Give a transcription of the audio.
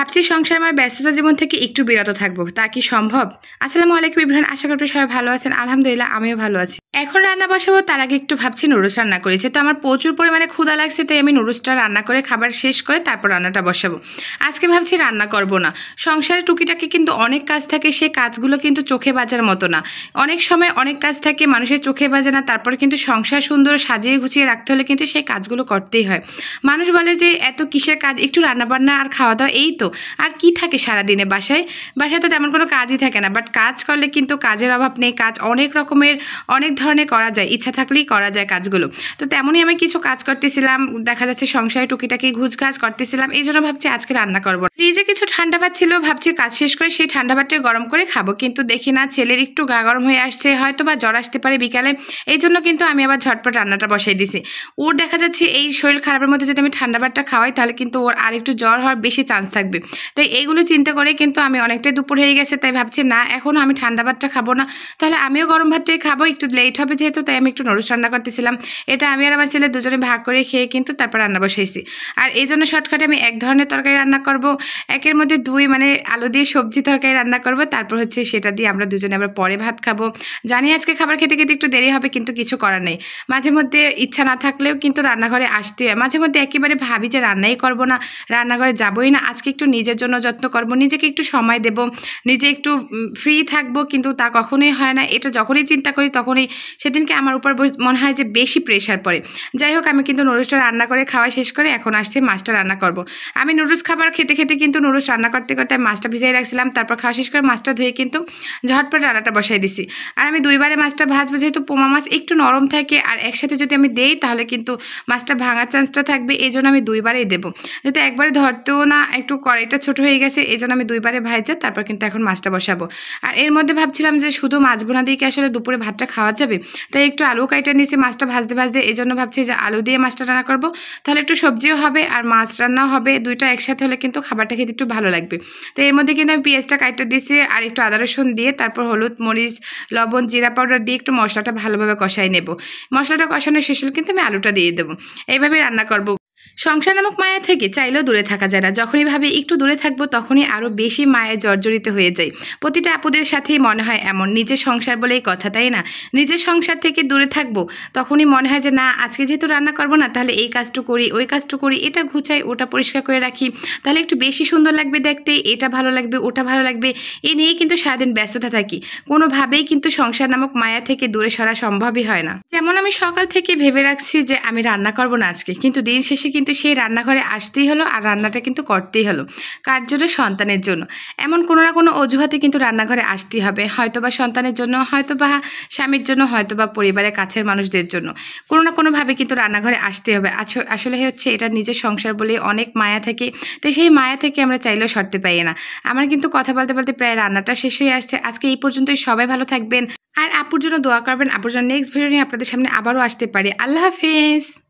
ভাবছি সংসারময় ব্যস্ততা জীবন থেকে একটু বিরত থাকবো, তা কি সম্ভব? আসসালামু আলাইকুম ইব্রাহিম, আশা করি সবাই ভালো আছেন। আলহামদুলিল্লাহ, আমিও ভালো আছি। এখন রান্না বসাবো, তার আগে একটু ভাবছি নুডলস রান্না করেছি, তো আমার প্রচুর পরিমাণে ক্ষুধা লাগছে, তাই আমি নুডলসটা রান্না করে খাবার শেষ করে তারপর রান্নাটা বসাবো। আজকে ভাবছি রান্না করব না। সংসারে টুকিটাকি কিন্তু অনেক কাজ থাকে, সে কাজগুলো কিন্তু চোখে বাজার মতো না। অনেক সময় অনেক কাজ থাকে, মানুষের চোখে বাজে না, তারপর কিন্তু সংসার সুন্দর সাজিয়ে গুছিয়ে রাখতে হলে কিন্তু সেই কাজগুলো করতেই হয়। মানুষ বলে যে এত কিসের কাজ, একটু রান্নাবান্না আর খাওয়া দাওয়া, এই তো। আর কি থাকে সারাদিনে? বাসায় বাসায় তো তেমন কোনো কাজই থাকে না, বাট কাজ করলে কিন্তু কাজের অভাব নেই। কাজ অনেক রকমের, অনেক ধরনের করা যায়, ইচ্ছা থাকলেই করা যায় কাজগুলো। তো তেমনই আমি কিছু কাজ করতেছিলাম, দেখা যাচ্ছে সংসারে টুকিটাকি ঘুষ কাজ করতেছিলাম, এই জন্য ভাবছি আজকে রান্না করবো। ফ্রিজে কিছু ঠান্ডা ভাত ছিল, ভাবছি কাজ শেষ করে সেই ঠান্ডা ভাতটা গরম করে খাবো, কিন্তু দেখি না ছেলের একটু গা গরম হয়ে আসছে, হয়তো বা জ্বর আসতে পারে বিকালে, এই জন্য কিন্তু আমি আবার ঝটপট রান্নাটা বসাই দিছি। ওর দেখা যাচ্ছে এই শরীর খারাপের মধ্যে যদি আমি ঠান্ডা ভাতটা খাওয়াই, তাহলে কিন্তু ওর আর একটু জ্বর হওয়ার বেশি চান্স থাকবে। তাই এইগুলো চিন্তা করে কিন্তু আমি অনেকটাই দুপুর হয়ে গেছে, তাই ভাবছি না, এখনও আমি ঠান্ডা ভাতটা খাবো না, তাহলে আমিও গরম ভাতটাই খাবো, একটু লেট হবে যেহেতু, তাই আমি একটু নুডলস রান্না করতেছিলাম। এটা আমি আর আমার ছেলে দুজনে ভাগ করে খেয়ে কিন্তু তারপর রান্না বসাইছি। আর এই জন্য শর্টকাটে আমি এক ধরনের তরকারি রান্না করব, একের মধ্যে দুই, মানে আলু দিয়ে সবজি তরকারি রান্না করব, তারপর হচ্ছে সেটা দিয়ে আমরা দুজনে আবার পরে ভাত খাবো। জানি আজকে খাবার খেতে খেতে একটু দেরি হবে, কিন্তু কিছু করার নেই। মাঝে মধ্যে ইচ্ছা না থাকলেও কিন্তু রান্নাঘরে আসতে হয়। মাঝে মধ্যে একেবারে ভাবি যে রান্নাই করব না, রান্নাঘরে যাবোই না, আজকে একটু নিজের জন্য যত্ন করব, নিজেকে একটু সময় দেব, নিজে একটু ফ্রি থাকবো, কিন্তু তা কখনোই হয় না। এটা যখনই চিন্তা করি তখনই সেদিনকে আমার উপর মনে হয় যে বেশি প্রেশার পড়ে। যাই হোক, আমি কিন্তু নুডলসটা রান্না করে খাওয়া শেষ করে এখন আসছি মাছটা রান্না করব। আমি নুডলস খাবার খেতে খেতে কিন্তু নুডলস রান্না করতে করতে মাছটা ভিজিয়ে রাখছিলাম, তারপর খাওয়া শেষ করে মাছটা ধুয়ে কিন্তু ঝটপট রান্নাটা বসাই দিছি। আর আমি দুইবারে মাছটা ভাজবো, যেহেতু পোমা মাছ একটু নরম থাকে, আর একসাথে যদি আমি দেই তাহলে কিন্তু মাছটা ভাঙার চান্সটা থাকবে, এই জন্য আমি দুইবারেই দেবো। যেহেতু একবারে ধরতেও না, একটু কড়াইটা ছোট হয়ে গেছে, এই জন্য আমি দুইবারে ভাজা তারপর কিন্তু এখন মাছটা বসাবো। আর এর মধ্যে ভাবছিলাম যে শুধু মাছ বোনা দিয়ে কি আসলে দুপুরে ভাতটা খাওয়া যাবে, তাই একটু আলু কাইটা নিয়েছি মাছটা ভাজতে ভাজতে, এই জন্য ভাবছি যে আলু দিয়ে মাছটা রান্না করবো, তাহলে একটু সবজিও হবে আর মাছ রান্নাও হবে, দুইটা একসাথে হলে কিন্তু খাবারটা খেতে একটু ভালো লাগবে। তো এর মধ্যে কিন্তু আমি পেঁয়াজটা কাইটা দিয়েছি আর একটু আদা রসুন দিয়ে, তারপর হলুদ মরিচ লবণ জিরা পাউডার দিয়ে একটু মশলাটা ভালোভাবে কষাই নেব। মশলাটা কষানো শেষ হলে কিন্তু আমি আলুটা দিয়ে দেবো। এইভাবে রান্না করবো। সংসার নামক মায়া থেকে চাইলেও দূরে থাকা যায় না। যখনই ভাবি একটু দূরে থাকবো, তখনই আরও বেশি মায়ায় জর্জরিত হয়ে যায়। প্রতিটা আপুদের সাথেই মনে হয় এমন, নিজের সংসার বলেই কথা, তাই না? নিজের সংসার থেকে দূরে থাকবো, তখনই মনে হয় যে না, আজকে যেহেতু রান্না করবো না, তাহলে এই কাজটু করি, ওই কাজটু করি, এটা গুছাই, ওটা পরিষ্কার করে রাখি, তাহলে একটু বেশি সুন্দর লাগবে দেখতে, এটা ভালো লাগবে, ওটা ভালো লাগবে, এ নিয়ে কিন্তু সারাদিন ব্যস্ততা থাকি। কোনোভাবেই কিন্তু সংসার নামক মায়া থেকে দূরে সরা সম্ভবই হয় না। যেমন আমি সকাল থেকে ভেবে রাখছি যে আমি রান্না করবো না আজকে, কিন্তু দিন শেষে কিন্তু সেই রান্নাঘরে আসতেই হলো, আর রান্নাটা কিন্তু করতেই হলো। কার জন্য? সন্তানের জন্য। এমন কোনো না কোনো অজুহাতে কিন্তু রান্নাঘরে আসতেই হবে, হয়তো বা সন্তানের জন্য, হয়তো বা স্বামীর জন্য, হয়তো বা পরিবারের কাছের মানুষদের জন্য। কোনো না কোনোভাবে কিন্তু রান্নাঘরে আসতে হবে। আসলে হচ্ছে এটা নিজের সংসার বলে অনেক মায়া থাকে, তো সেই মায়া থেকে আমরা চাইলেও সরতে পারি না। আমার কিন্তু কথা বলতে বলতে প্রায় রান্নাটা শেষ হয়ে আসছে। আজকে এই পর্যন্তই। সবাই ভালো থাকবেন আর আপুর জন্য দোয়া করবেন। আপুর জন্য নেক্সট ভিডিও নিয়ে আপনাদের সামনে আবারও আসতে পারি। আল্লাহ হাফেজ।